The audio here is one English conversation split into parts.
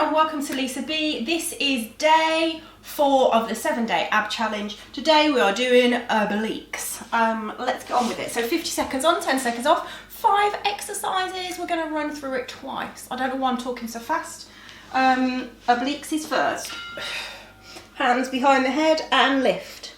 and welcome to Lisa B. This is day 4 of the 7-day ab challenge. Today we are doing obliques. Let's get on with it. So 50 seconds on, 10 seconds off, 5 exercises. We're going to run through it twice. I don't know why I'm talking so fast. Obliques is first. Hands behind the head and lift.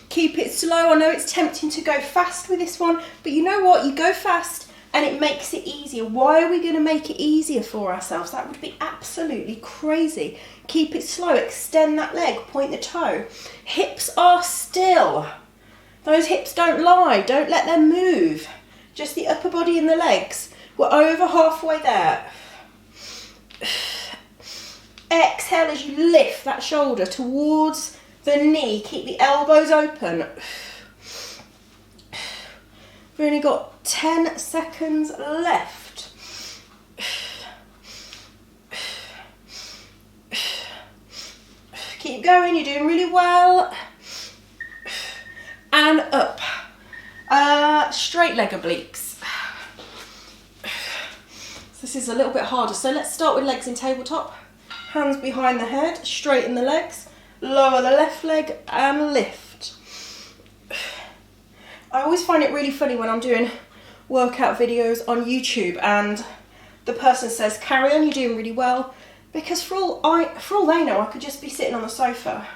Keep it slow. I know it's tempting to go fast with this one, but you know what? You go fast and it makes it easier. Why are we going to make it easier for ourselves? That would be absolutely crazy. Keep it slow. Extend that leg. Point the toe. Hips are still. Those hips don't lie. Don't let them move. Just the upper body and the legs. We're over halfway there. Exhale as you lift that shoulder towards the knee. Keep the elbows open. We've only got 10 seconds left. Keep going, you're doing really well. And up. Straight leg obliques. This is a little bit harder, so let's start with legs in tabletop. Hands behind the head, straighten the legs, lower the left leg and lift. I always find it really funny when I'm doing workout videos on YouTube and the person says, carry on, you're doing really well. Because for all they know, I could just be sitting on the sofa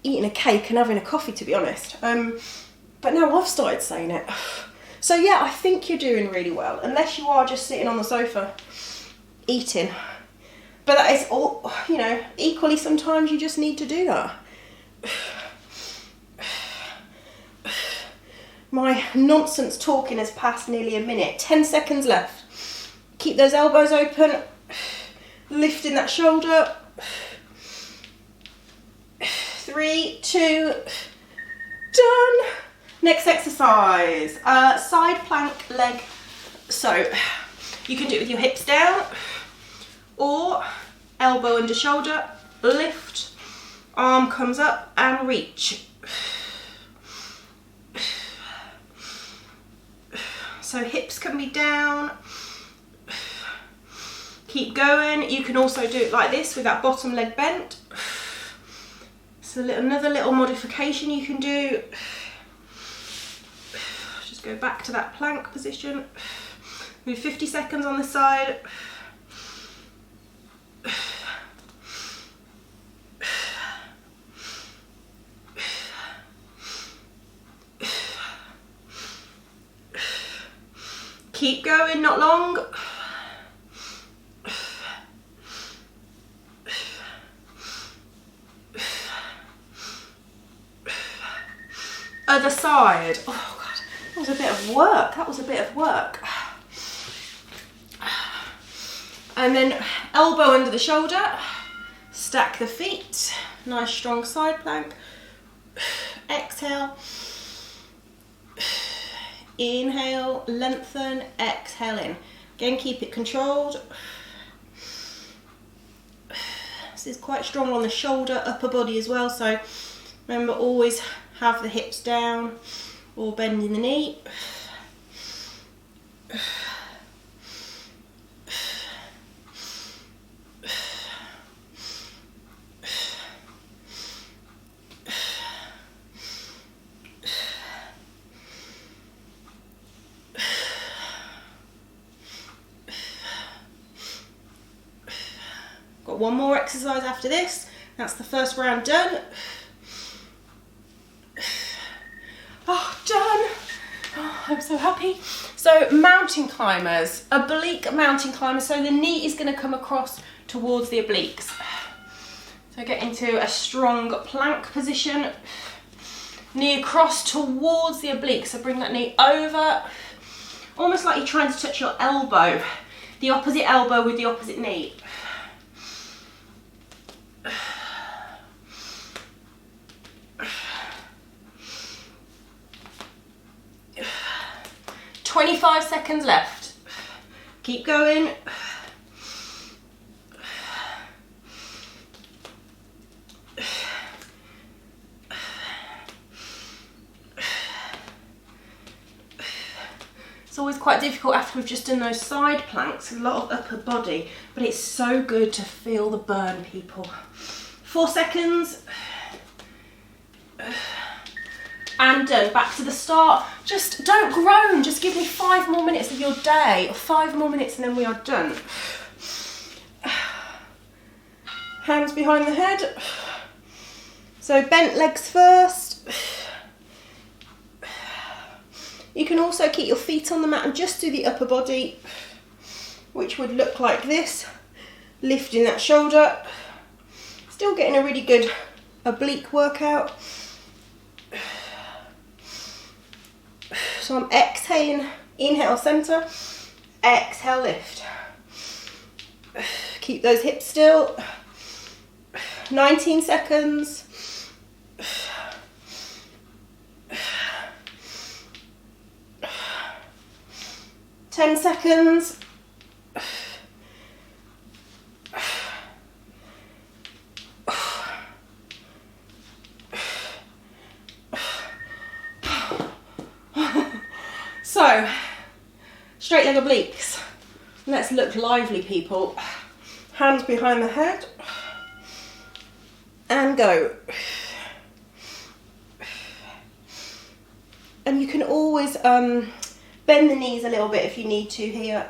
eating a cake and having a coffee, to be honest. But now I've started saying it. So yeah, I think you're doing really well, unless you are just sitting on the sofa eating. But that is all, you know, equally sometimes you just need to do that. My nonsense talking has passed nearly a minute. 10 seconds left. Keep those elbows open. Lifting that shoulder. 3, 2, done. Next exercise. Side plank leg. So you can do it with your hips down or elbow under shoulder. Lift. Arm comes up and reach. So hips can be down. Keep going. You can also do it like this with that bottom leg bent. So another little modification you can do. Just go back to that plank position. Move 50 seconds on the side. Keep going, not long. Other side. Oh God, that was a bit of work. That was a bit of work. And then elbow under the shoulder. Stack the feet. Nice strong side plank. Exhale. Inhale, lengthen, exhale in. Again, keep it controlled. This is quite strong on the shoulder, upper body as well, so remember always have the hips down or bending the knee. Got one more exercise after this. That's the first round done. Oh, done. Oh, I'm so happy. So mountain climbers, oblique mountain climbers. So the knee is going to come across towards the obliques. So get into a strong plank position. Knee across towards the obliques. So bring that knee over. Almost like you're trying to touch your elbow. The opposite elbow with the opposite knee. 25 seconds left. Keep going. It's always quite difficult after we've just done those side planks, a lot of upper body, but it's so good to feel the burn, people. 4 seconds. And done. Back to the start. Just don't groan, just give me 5 more minutes of your day, or 5 more minutes and then we are done. Hands behind the head. So bent legs first. You can also keep your feet on the mat and just do the upper body, which would look like this. Lifting that shoulder. Still getting a really good oblique workout. So I'm exhaling, inhale center, exhale lift. Keep those hips still. 19 seconds. 10 seconds. So, straight leg obliques. Let's look lively, people. Hands behind the head. And go. And you can always bend the knees a little bit if you need to here.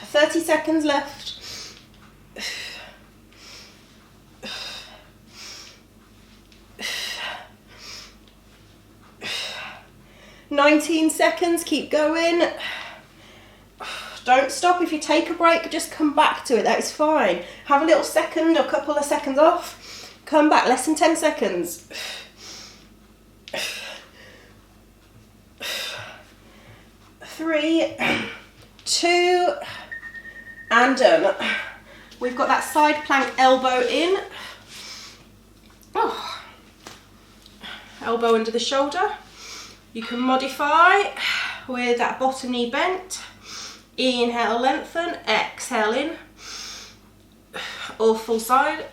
30 seconds left. 19 seconds, keep going. Don't stop. If you take a break, just come back to it, that is fine. Have a little second, a couple of seconds off. Come back, less than 10 seconds. 3, 2, and done. We've got that side plank elbow in. Oh. Elbow under the shoulder. You can modify with that bottom knee bent. Inhale, lengthen, exhale in, or full side.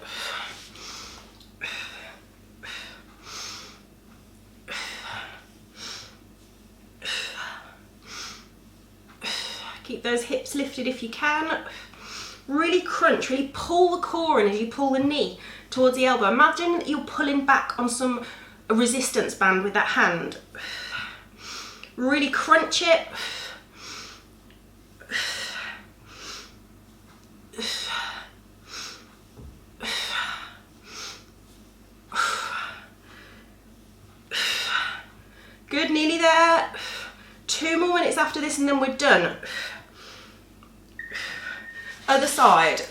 Keep those hips lifted if you can. Really crunch, really pull the core in as you pull the knee towards the elbow. Imagine that you're pulling back on some resistance band with that hand. Really crunch it. Good, nearly there. 2 more minutes after this and then we're done. Other side.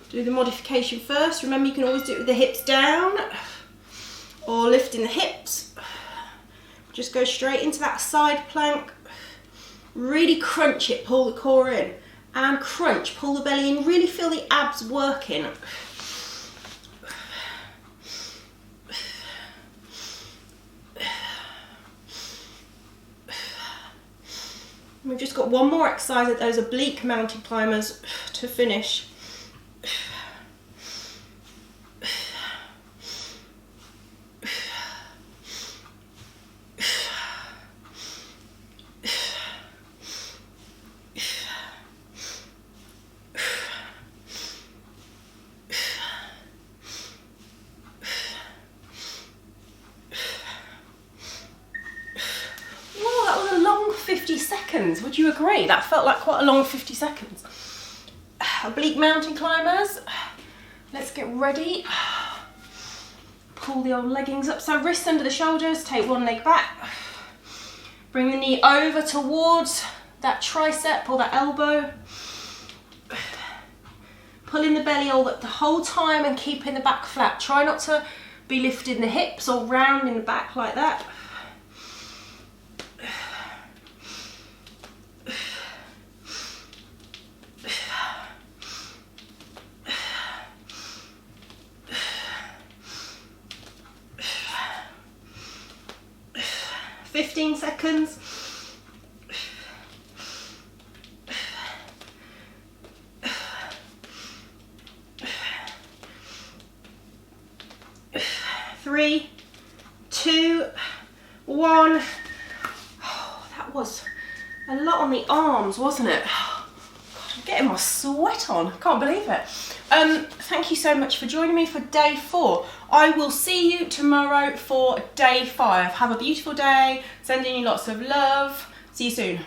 Do the modification first. Remember, you can always do it with the hips down or lifting the hips. Just go straight into that side plank. Really crunch it, pull the core in. And crunch, pull the belly in. Really feel the abs working. We've just got one more exercise of those oblique mountain climbers to finish. Would you agree? That felt like quite a long 50 seconds. Oblique mountain climbers. Let's get ready. Pull the old leggings up. So wrists under the shoulders, take one leg back. Bring the knee over towards that tricep or that elbow. Pulling the belly all the whole time and keeping the back flat. Try not to be lifting the hips or round in the back like that. Seconds. 3, 2, 1. Oh, that was a lot on the arms, wasn't it? God, I'm getting my sweat on. Can't believe it. Thank you so much for joining me for day 4. I will see you tomorrow for day 5. Have a beautiful day. Sending you lots of love. See you soon.